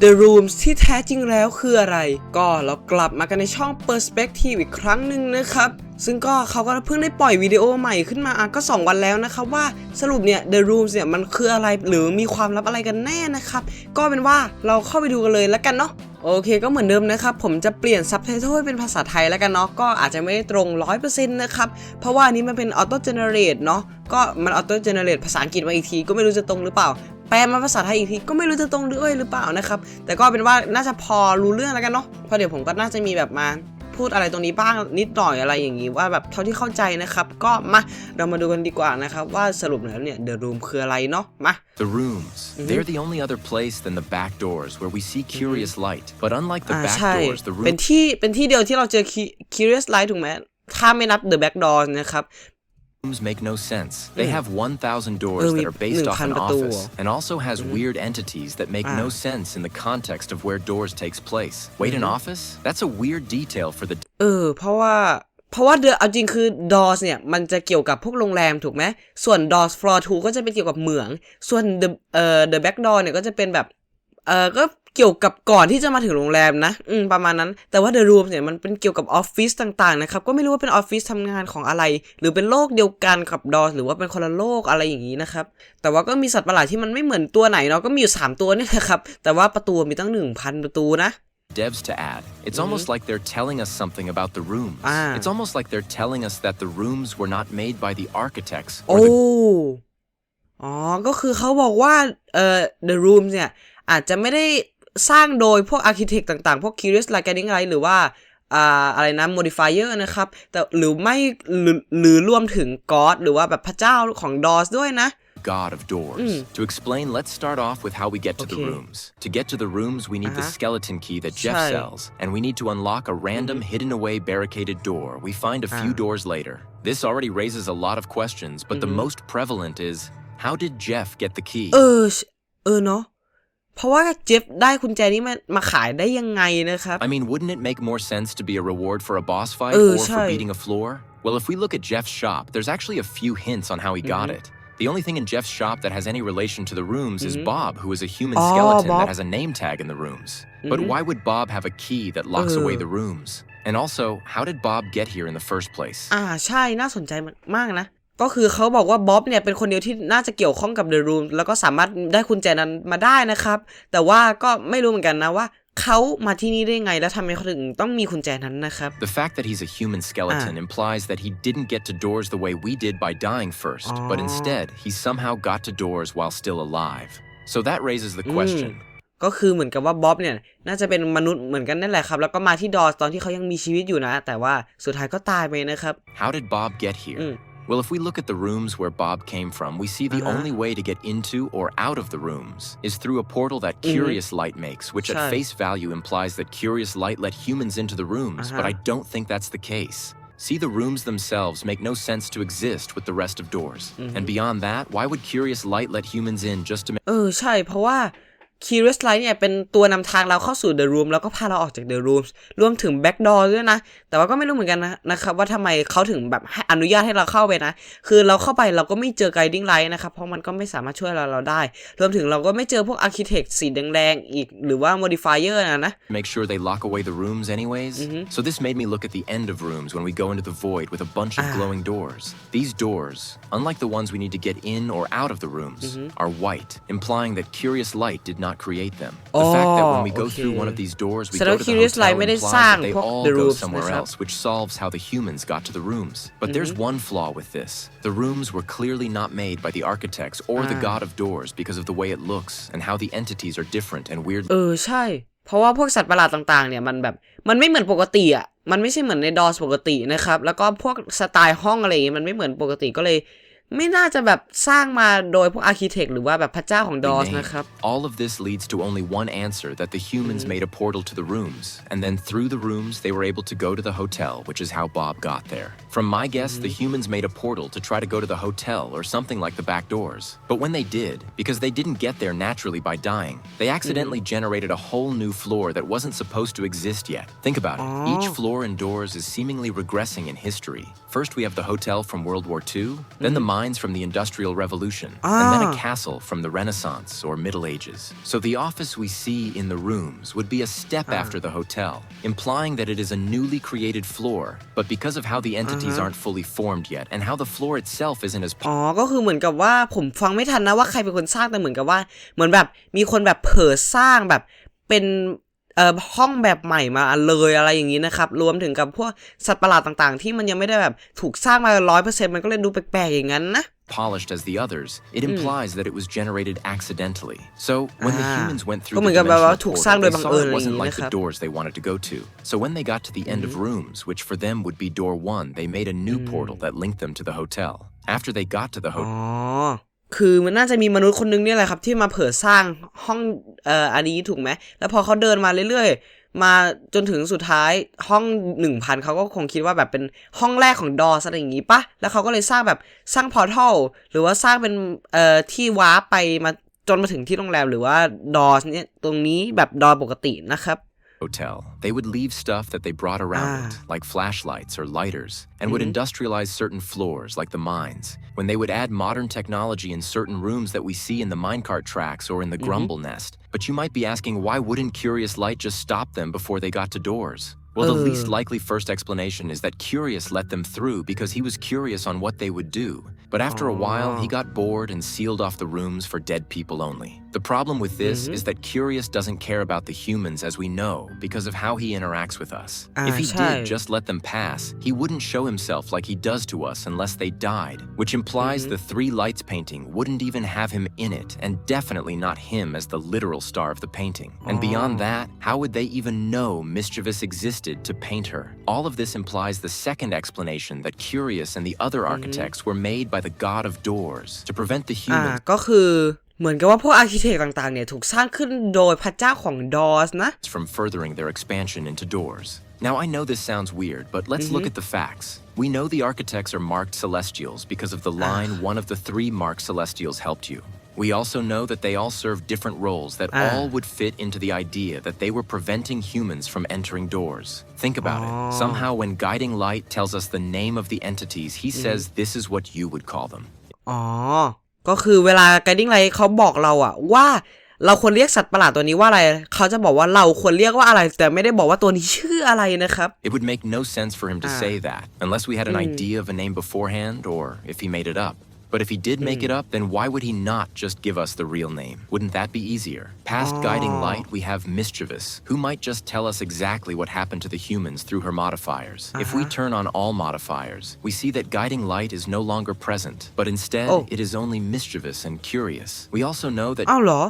The Rooms ที่แท้จริงแล้วคืออะไรก็เรากลับมากันในช่อง Perspective อีกครั้งหนึ่งนะครับซึ่งก็เขาก็เพิ่งได้ปล่อยวิดีโอใหม่ขึ้นมาก็2วันแล้วนะครับว่าสรุปเนี่ย The Rooms เนี่ยมันคืออะไรหรือมีความลับอะไรกันแน่นะครับก็เป็นว่าเราเข้าไปดูกันเลยแล้วกันเนาะโอเคก็เหมือนเดิมนะครับผมจะเปลี่ยนซับไตเติลให้เป็นภาษาไทยแล้วกันเนาะก็อาจจะไม่ได้ตรง 100% นะครับเพราะว่านี้มันเป็นออโต้เจเนเรตเนาะก็มันออโต้เจเนเรตภาษาอังกฤษมาอีกทีก็ไม่รู้จะตรงหรือเปล่าแปลมาภาษาไทยอีกทีก็ไม่รู้จะตรงด้วยหรือเปล่านะครับแต่ก็เป็นว่าน่าจะพอรู้เรื่องแล้วกันเนาะเพราะเดี๋ยวผมก็น่าจะมีแบบมาพูดอะไรตรงนี้บ้างนิดหน่อยอะไรอย่างนี้ว่าแบบเท่าที่เข้าใจนะครับก็มาเรามาดูกันดีกว่านะครับว่าสรุปแล้วเนี่ย The Room คืออะไรเนาะมา The rooms. They're the only other place than the back doors where we see curious light. But unlike the back doors, the room เป็นที่เดียวที่เราเจอ curious light ถูกไหมถ้าไม่นับ the back doors นะครับRooms make no sense. They have 1,000 doors that are based off an office and also has weird entities that make no sense in the context of where doors takes place. Wait, an office? That's a weird detail for the เพราะว่าเอาจริงคือ doors เนี่ยมันจะเกี่ยวกับพวกโรงแรมถูกไหมส่วน doors floor 2ก็จะเป็นเกี่ยวกับเหมืองส่วน the back door เนี่ยก็จะเป็นแบบก็เกี่ยวกับก่อนที่จะมาถึงโรงแรมนะประมาณนั้นแต่ว่า The Room เนี่ยมันเป็นเกี่ยวกับออฟฟิศต่างๆนะครับก็ไม่รู้ว่าเป็นออฟฟิศทำงานของอะไรหรือเป็นโลกเดียวกันกับ DOS หรือว่าเป็นคนละโลกอะไรอย่างนี้นะครับแต่ว่าก็มีสัตว์ประหลาดที่มันไม่เหมือนตัวไหนเนาะก็มีอยู่3ตัวนี่นะครับแต่ว่าประตูมีตั้ง 1,000 ประตูนะdevs to add. It's almost like they're telling us something about the rooms. It's almost like they're telling us that the rooms were not made by the architects. ก็คือเขาบอกว่าThe Room เนี่ยอาจจะไม่ได้สร้างโดยพวก architect ต่างๆพวก curious light guiding light หรือว่าอะไรนะ modifier นะครับแต่หรือไม่หรือรวมถึง God หรือว่าแบบพระเจ้าของ DOS ด้วยนะGod of doors. To explain, let's start off with how we get to the rooms. To get to the rooms, we need the skeleton key that Jeff sells, and we need to unlock a random hidden away barricaded door we find a few doors later. This already raises a lot of questions, but the most prevalent is, how did Jeff get the key? เนาะเพราะว่าเจฟได้กุญแจนี้มาขายได้ยังไงนะครับ I mean, wouldn't it make more sense to be a reward for a boss fight or for beating a floor? Well, if we look at Jeff's shop, there's actually a few hints on how he got it. The only thing in Jeff's shop that has any relation to the rooms is Bob, who is a human skeleton that has a name tag in the rooms. But why would Bob have a key that locks away the rooms? And also, how did Bob get here in the first place? ใช่น่าสนใจมากนะก็คือเขาบอกว่าบ๊อบเนี่ยเป็นคนเดียวที่น่าจะเกี่ยวข้องกับ The Room แล้วก็สามารถได้กุญแจนั้นมาได้นะครับแต่ว่าก็ไม่รู้เหมือนกันนะว่าเขามาที่นี่ได้ไงแล้วทำไมเขาถึงต้องมีกุญแจนั้นนะครับ The fact that he's a human skeleton implies that he didn't get to doors the way we did by dying first, but instead he somehow got to doors while still alive. So that raises the question. ก็คือเหมือนกับว่าบ๊อบเนี่ยน่าจะเป็นมนุษย์เหมือนกันนั่นแหละครับแล้วก็มาที่ดอสตอนที่เขายังมีชีวิตอยู่นะแต่ว่าสุดท้ายก็ตายไปนะครับ How did Bob get here? Well, if we look at the rooms where Bob came from, we see the only way to get into or out of the rooms is through a portal that Curious Light makes, which at face value implies that Curious Light let humans into the rooms, but I don't think that's the case. See, the rooms themselves make no sense to exist with the rest of doors. And beyond that, why would Curious Light let humans in just to make ใช่เพราะว่าCurious Light เนี่ยเป็นตัวนำทางเราเข้าสู่ The Room แล้วก็พาเราออกจาก The Rooms รวมถึง Back Door ด้วยนะแต่ว่าก็ไม่รู้เหมือนกันนะครับว่าทำไมเขาถึงแบบให้อนุญาตให้เราเข้าไปนะคือเราเข้าไปเราก็ไม่เจอ Guiding Light นะครับเพราะมันก็ไม่สามารถช่วยเราได้รวมถึงเราก็ไม่เจอพวก Architect สีแดงๆอีกหรือว่า Modifier นะ Make sure they lock away the rooms anyways. So this made me look at the end of rooms when we go into the void with a bunch of glowing doors. These doors, unlike the ones we need to get in or out of the rooms, are white, implying that Curious Light did not create them. The fact that when we go through one of these doors, we go to the hotel implies that they all go somewhere else, which solves how the humans got to the rooms. But there's one flaw with this. The rooms were clearly not made by the architects or the god of doors because of the way it looks and how the entities are different and weird. ใช่เพราะว่าพวกสัตว์ประหลาดต่างๆเนี่ยมันแบบมันไม่เหมือนปกติมันไม่ใช่เหมือนใน DOS ปกตินะครับแล้วก็พวกสไตล์ห้องอะไรอย่างเงี้ยมันไม่เหมือนปกติก็เลยไม่น่าจะแบบสร้างมาโดยพวก architect หรือว่าแบบพระเจ้าของ DOS นะครับ All of this leads to only one answer that the humans made a portal to the rooms and then through the rooms they were able to go to the hotel which is how Bob got there. From my guess the humans made a portal to try to go to the hotel or something like the back doors. But when they did, because they didn't get there naturally by dying, they accidentally generated a whole new floor that wasn't supposed to exist yet. Think about it. Each floor and doors is seemingly regressing in history. First we have the hotel from World War II, then the mines from the Industrial Revolution, and then a castle from the Renaissance or Middle Ages. So the office we see in the rooms would be a step after the hotel, implying that it is a newly created floor, but because of how the entities aren't fully formed yet, and how the floor itself isn't as ก็คือเหมือนกับว่าผมฟังไม่ทันนะว่าใครเป็นคนสร้างแต่เหมือนกับว่าเหมือนแบบมีคนแบบเผลอสร้างแบบเป็นห้องแบบใหม่มาเลยอะไรอย่างนี้นะครับรวมถึงกับพวกสัตว์ประหลาดต่างๆที่มันยังไม่ได้แบบถูกสร้างมา 100% มันก็เลยดูแปลกๆอย่างนั้นนะ polished as the others, it implies that it was generated accidentally. So when the humans went through the เหมือนกับแบบว่า dimensional ถูกสร้างโดย portal, บัง they เอิ saw ญ it อะไรอย่าง wasn't นี้ like นะค the รับ doors they wanted to go to. So when they got to the end of rooms, which for them would be door 1, they made a new portal that linked them to the hotel. After they got to the hotel, คือมันน่าจะมีมนุษย์คนนึงเนี่ยแหละครับที่มาเผลอสร้างห้องอันนี้ถูกไหมแล้วพอเขาเดินมาเรื่อยๆมาจนถึงสุดท้ายห้อง 1,000 เขาก็คงคิดว่าแบบเป็นห้องแรกของดอสอะไรอย่างงี้ปะแล้วเขาก็เลยสร้างแบบสร้างพอร์ทัลหรือว่าสร้างเป็นที่วาร์ปไปมาจนมาถึงที่โรงแรมหรือว่าดอสเนี่ยตรงนี้แบบดอปกตินะครับhotel, they would leave stuff that they brought around it, like flashlights or lighters, and would industrialize certain floors, like the mines. When they would add modern technology in certain rooms that we see in the minecart tracks or in the grumble nest. But you might be asking, why wouldn't Curious Light just stop them before they got to doors? Well, the least likely first explanation is that Curious let them through because he was curious on what they would do. But after a while, he got bored and sealed off the rooms for dead people only. The problem with this is that Curious doesn't care about the humans as we know because of how he interacts with us. If he did just let them pass, he wouldn't show himself like he does to us unless they died, which implies the Three Lights painting wouldn't even have him in it, and definitely not him as the literal star of the painting. And beyond that, how would they even know Mischievous existed to paint her? All of this implies the second explanation that Curious and the other architects were made by the god of doors to prevent the humans ก็คือเหมือนกับว่าพวกอาร์คิเทคต่างๆเนี่ยถูกสร้างขึ้นโดยพระเจ้าของดอสนะ from furthering their expansion into doors. Now I know this sounds weird, but let's look at the facts. We know the architects are marked celestials because of the line one of the 3 marked celestials helped you. We also know that they all serve different roles that all would fit into the idea that they were preventing humans from entering doors. Think about it. Somehow when Guiding Light tells us the name of the entities, he says this is what you would call them. ก็คือเวลา Guiding Light เขาบอกเราอะว่าเราควรเรียกสัตว์ประหลาดตัวนี้ว่าอะไรเขาจะบอกว่าเราควรเรียกว่าอะไรแต่ไม่ได้บอกว่าตัวนี้ชื่ออะไรนะครับ It would make no sense for him to say that unless we had an idea of a name beforehand or if he made it up. But if he did make it up, then why would he not just give us the real name? Wouldn't that be easier? Past Guiding Light, we have Mischievous, who might just tell us exactly what happened to the humans through her modifiers. If we turn on all modifiers, we see that Guiding Light is no longer present, but instead, it is only Mischievous and Curious. We also know that เหรอ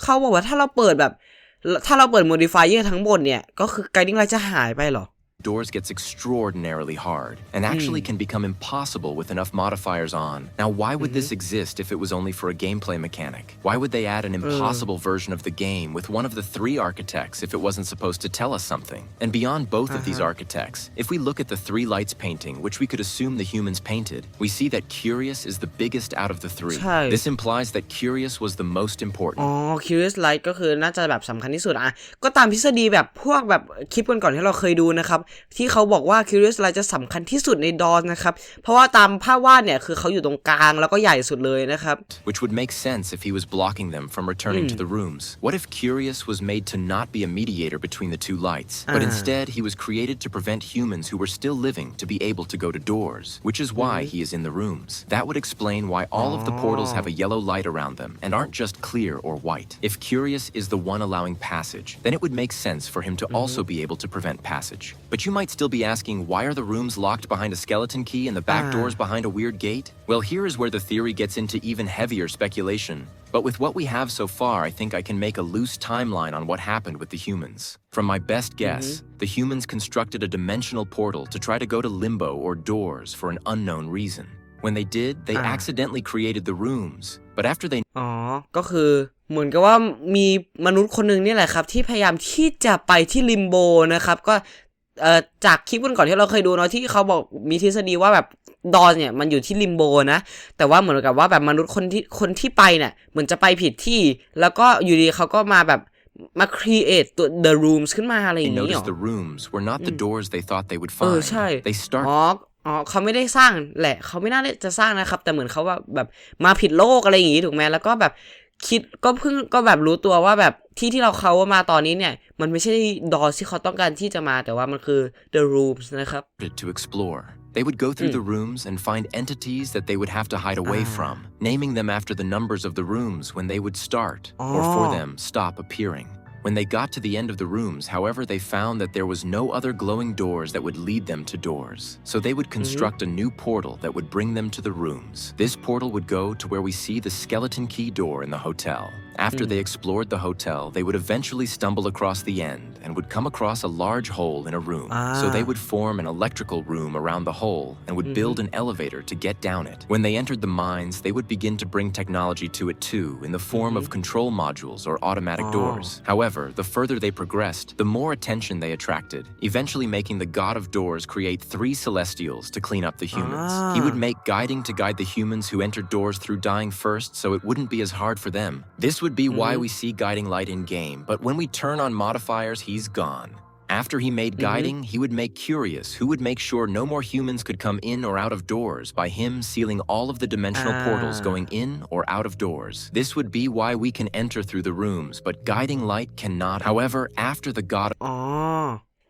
เขาบอกว่าถ้าเราเปิด modifier ทั้งหมดเนี่ยก็คือ Guiding Light จะหายไปเหรอdoors gets extraordinarily hard and actually can become impossible with enough modifiers on. Now, why would this exist if it was only for a gameplay mechanic? Why would they add an impossible version of the game with one of the 3 architects if it wasn't supposed to tell us something? And beyond both of these architects, if we look at the 3 Lights painting, which we could assume the humans painted, we see that Curious is the biggest out of the 3. This implies that Curious was the most important. Curious Light ก็คือน่าจะแบบสำคัญที่สุดก็ตามทฤษฎีแบบพวกแบบคลิปก่อนๆที่เราเคยดูนะครับที่เขาบอกว่า Curious Light จะสำคัญที่สุดในดอสนะครับเพราะว่าตามภาพวาดเนี่ยคือเขาอยู่ตรงกลางแล้วก็ใหญ่สุดเลยนะครับ Which would make sense if he was blocking them from returning to the rooms. What if Curious was made to not be a mediator between the 2 lights, but instead he was created to prevent humans who were still living to be able to go to doors, which is why he is in the rooms. That would explain why all of the portals have a yellow light around them and aren't just clear or white. If Curious is the one allowing passage, then it would make sense for him to also be able to prevent passage. But you might still be asking, why are the rooms locked behind a skeleton key and the back doors behind a weird gate? Well, here is where the theory gets into even heavier speculation. But with what we have so far, I think I can make a loose timeline on what happened with the humans. From my best guess, the humans constructed a dimensional portal to try to go to limbo or doors for an unknown reason. When they did, they accidentally created the rooms. But after they ก็คือเหมือนกับว่ามีมนุษย์คนหนึ่งนี่แหละครับที่พยายามที่จะไปที่ลิมโบนะครับก็จากคลิปก่อนที่เราเคยดูเนาะที่เขาบอกมีทฤษฎีว่าแบบดอสเนี่ยมันอยู่ที่ลิมโบนะแต่ว่าเหมือนกับว่าแบบมนุษย์คนที่ไปเนี่ยเหมือนจะไปผิดที่แล้วก็อยู่ดีเขาก็มาแบบมา create ตัว the rooms ขึ้นมาอะไรอย่างนี้หรอ the rooms were not the doors they thought they would find. ใช่ They start อ๋อเขาไม่ได้สร้างแหละเขาไม่น่าจะสร้างนะครับแต่เหมือนเขาแบบมาผิดโลกอะไรอย่างงี้ถูกไหมแล้วก็แบบคิดก็เพิ่งก็แบบรู้ตัวว่าแบบที่เราเขามาตอนนี้เนี่ยมันไม่ใช่ดอร์ที่เขาต้องการที่จะมาแต่ว่ามันคือ the rooms นะครับ to explore. They would go through the rooms and find entities that they would have to hide away from, naming them after the numbers of the rooms when they would start or for them stop appearing. When they got to the end of the rooms, however, they found that there was no other glowing doors that would lead them to doors. So they would construct a new portal that would bring them to the rooms. This portal would go to where we see the skeleton key door in the hotel. After they explored the hotel, they would eventually stumble across the end and would come across a large hole in a room. So they would form an electrical room around the hole and would build an elevator to get down it. When they entered the mines, they would begin to bring technology to it too in the form of control modules or automatic doors. However, the further they progressed, the more attention they attracted, eventually making the god of doors create 3 celestials to clean up the humans. He would make guiding to guide the humans who entered doors through dying first so it wouldn't be as hard for them. This would be why we see guiding light in game, but when we turn on modifiers, he's gone. After he made guiding, he would make curious, who would make sure no more humans could come in or out of doors by him sealing all of the dimensional portals going in or out of doors. This would be why we can enter through the rooms, but guiding light cannot. However, after the god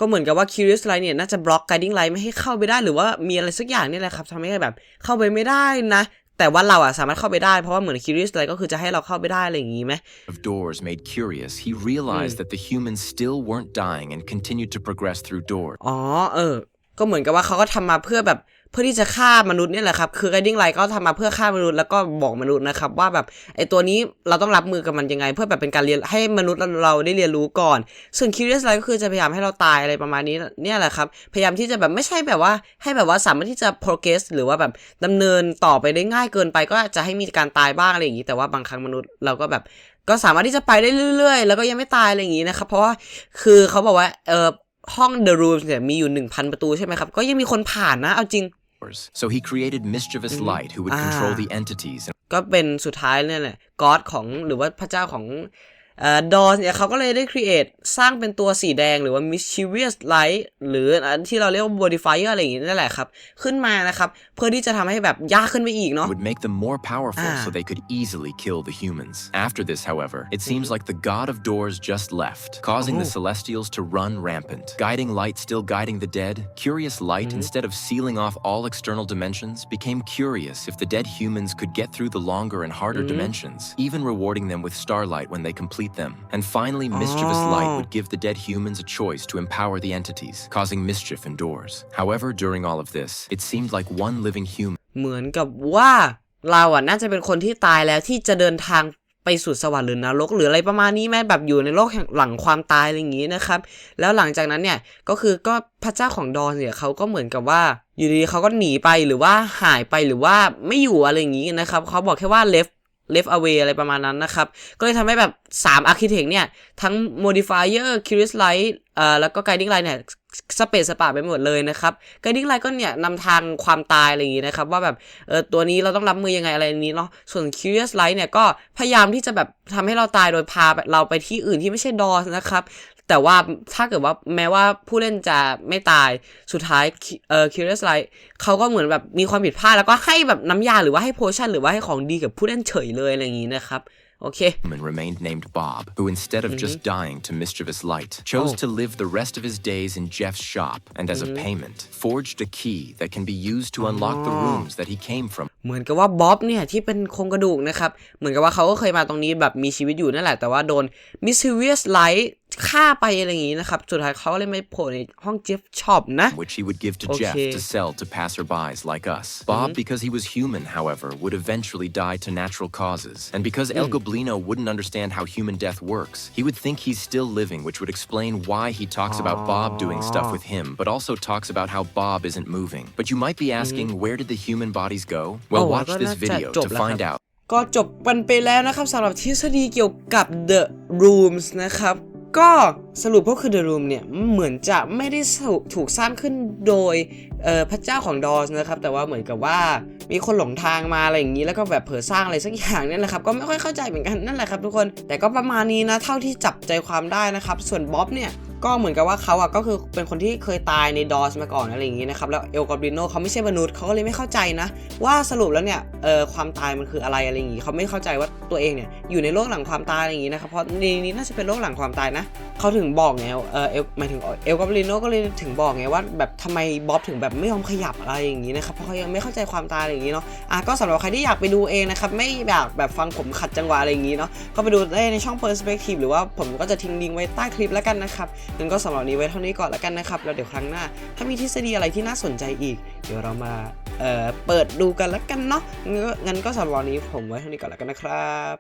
ก็เหมือนกับว่า Curious Light เนี่ยน่าจะบล็อก Guiding Light ไม่ให้เข้าไปได้หรือว่ามีอะไรสักอย่างนี่แหละครับทำให้แบบเข้าไปไม่ได้นะแต่ว่าเราสามารถเข้าไปได้เพราะว่าเหมือน Curious Light ก็คือจะให้เราเข้าไปได้อะไรอย่างงี้ไหม of doors made curious, he realized that the humans still weren't dying and continued to progress through doors. ก็เหมือนกับว่าเขาก็ทำมาเพื่อที่จะฆ่ามนุษย์นี่แหละครับคือ Guiding Light ก็ทำมาเพื่อฆ่ามนุษย์แล้วก็บอกมนุษย์นะครับว่าแบบไอตัวนี้เราต้องรับมือกับมันยังไงเพื่อแบบเป็นการเรียนให้มนุษย์เราได้เรียนรู้ก่อนส่วน Curious Light ก็คือจะพยายามให้เราตายอะไรประมาณนี้เนี่ยแหละครับพยายามที่จะแบบไม่ใช่แบบว่าให้แบบว่าสามารถที่จะ progress หรือว่าแบบดำเนินต่อไปได้ง่ายเกินไปก็จะให้มีการตายบ้างอะไรอย่างนี้แต่ว่าบางครั้งมนุษย์เราก็แบบก็สามารถที่จะไปได้เรื่อยๆแล้วก็ยังไม่ตายอะไรอย่างนี้นะครับเพราะว่าคือเขาบอกว่าห้อง The Rooms เนี่ยมีอยู่ 1,000 ประตูใช่ไหมครับก็ยังมีคนผ่านนะเอาจริงSo he created mischievous light who would control the entities. ก็เป็นสุดท้ายเนี่ยแหละ God ของหรือว่าพระเจ้าของดอสเนี่ยเขาก็เลยได้ create สร้างเป็นตัวสีแดงหรือว่า mischievous light หรือที่เราเรียกว่า modifier อะไรอย่างงี้นั่นแหละครับขึ้นมานะครับเพื่อที่จะทำให้แบบยากขึ้นไปอีกเนาะ would make them more powerful so they could easily kill the humans. After this, however, it seems like the god of doors just left, causing the celestials to run rampant. Guiding light still guiding the dead, curious light instead of sealing off all external dimensions became curious if the dead humans could get through the longer and harder dimensions, even rewarding them with starlight when they complete them. And finally, mischievous light would give the dead humans a choice to empower the entities, causing mischief indoors. However, during all of this, it seemed like one living human เหมือนกับว่าเราน่าจะเป็นคนที่ตายแล้วที่จะเดินทางไปสู่สวรรค์หรือนรกหรืออะไรประมาณนี้ไหมแบบอยู่ในโลกหลังความตายอะไรอย่างนี้นะครับแล้วหลังจากนั้นเนี่ยก็พระเจ้าของดอนเนี่ยเขาก็เหมือนกับว่าอยู่ดีเขาก็หนีไปหรือว่าหายไปหรือว่าไม่อยู่อะไรอย่างนี้นะครับเขาบอกแค่ว่า left away อะไรประมาณนั้นนะครับก็เลยทำให้แบบ3 architect เนี่ยทั้ง modifier curious light แล้วก็ guiding light เนี่ยสเปซสปาไปหมดเลยนะครับ guiding light ก็เนี่ยนำทางความตายอะไรอย่างงี้นะครับว่าแบบตัวนี้เราต้องรับมือยังไงอะไรนี้เนาะส่วน curious light เนี่ยก็พยายามที่จะแบบทำให้เราตายโดยพาเราไปที่อื่นที่ไม่ใช่ doors นะครับแต่ว่าถ้าเกิดว่าแม้ว่าผู้เล่นจะไม่ตายสุดท้ายCurious Light เขาก็เหมือนแบบมีความผิดพลาดแล้วก็ให้แบบน้ำยาหรือว่าให้โพชั่นหรือว่าให้ของดีกับผู้เล่นเฉยเลยอะไรอย่างนี้นะครับโอเค remained named Bob, who instead of just dying to mischievous light, chose to live the rest of his days in Jeff's shop and as a payment, forged a key that can be used to unlock the rooms that he came from. เหมือนกับว่าบ๊อบเนี่ยที่เป็นโครงกระดูกนะครับเหมือนกับว่าเขาก็เคยมาตรงนี้แบบมีชีวิตอยู่นั่นแหละแต่ว่าโดน mischievous light ฆ่าไปอะไรอย่างนี้นะครับสุดท้ายเขาเลยไม่โผล่ในห้อง Jeff Shop นะ which he would give to Jeff to sell to passerbys like us. Bob, because he was human, however, would eventually die to natural causes. And because El Goblino wouldn't understand how human death works, he would think he's still living, which would explain why he talks about Bob doing stuff with him, but also talks about how Bob isn't moving. But you might be asking, where did the human bodies go? Well, watch this video to find out. ก็จบกันไปแล้วนะครับสำหรับทฤษฎีเกี่ยวกับ The Rooms นะครับก็สรุปก็คือ The Room เนี่ยเหมือนจะไม่ได้ถูกสร้างขึ้นโดยพระเจ้าของดอสนะครับแต่ว่าเหมือนกับว่ามีคนหลงทางมาอะไรอย่างนี้แล้วก็แบบเผลอสร้างอะไรสักอย่างเนี่ยแหละครับก็ไม่ค่อยเข้าใจเหมือนกันนั่นแหละครับทุกคนแต่ก็ประมาณนี้นะเท่าที่จับใจความได้นะครับส่วนบ๊อบเนี่ย ก็เหมือนกับว่าเขาอ่ะก็คือเป็นคนที่เคยตายในดอสมาก่อนอะไรอย่างงี้นะครับแล้วเอลกอบลิโนเขาไม่ใช่มนุษย์เขาก็เลยไม่เข้าใจนะว่าสรุปแล้วเนี่ยความตายมันคืออะไรอย่างงี้เขาไม่เข้าใจว่าตัวเองเนี่ยอยู่ในโลกหลังความตายอะไรอย่างงี้นะครับเพราะในนี้น่าจะเป็นโลกหลังความตายนะเขาถึงบอกไงหมายถึงเอลกอบลิโนก็เลยถึงบอกไงว่าแบบทำไมบ๊อบถึงแบบไม่ยอมขยับอะไรอย่างงี้นะครับเพราะเขายังไม่เข้าใจความตายอะไรอย่างงี้เนาะก็สำหรับใครที่อยากไปดูเองนะครับไม่อยากแบบฟังผมขัดจังหวะอะไรอย่างงี้เนาะก็ไปดูได้ในช่อง Perspective หรือว่าผมก็จะทิ้งลิงก์ไว้ใต้คลิปแล้วกันนะครับงั้นก็สำหรับนี้ไว้เท่านี้ก่อนแล้วกันนะครับแล้วเดี๋ยวครั้งหน้าถ้ามีทฤษฎีอะไรที่น่าสนใจอีกเดี๋ยวเรามาเปิดดูกันแล้วกันเนาะงั้นก็สำหรับวันนี้ผมไว้เท่านี้ก่อนแล้วกันนะครับ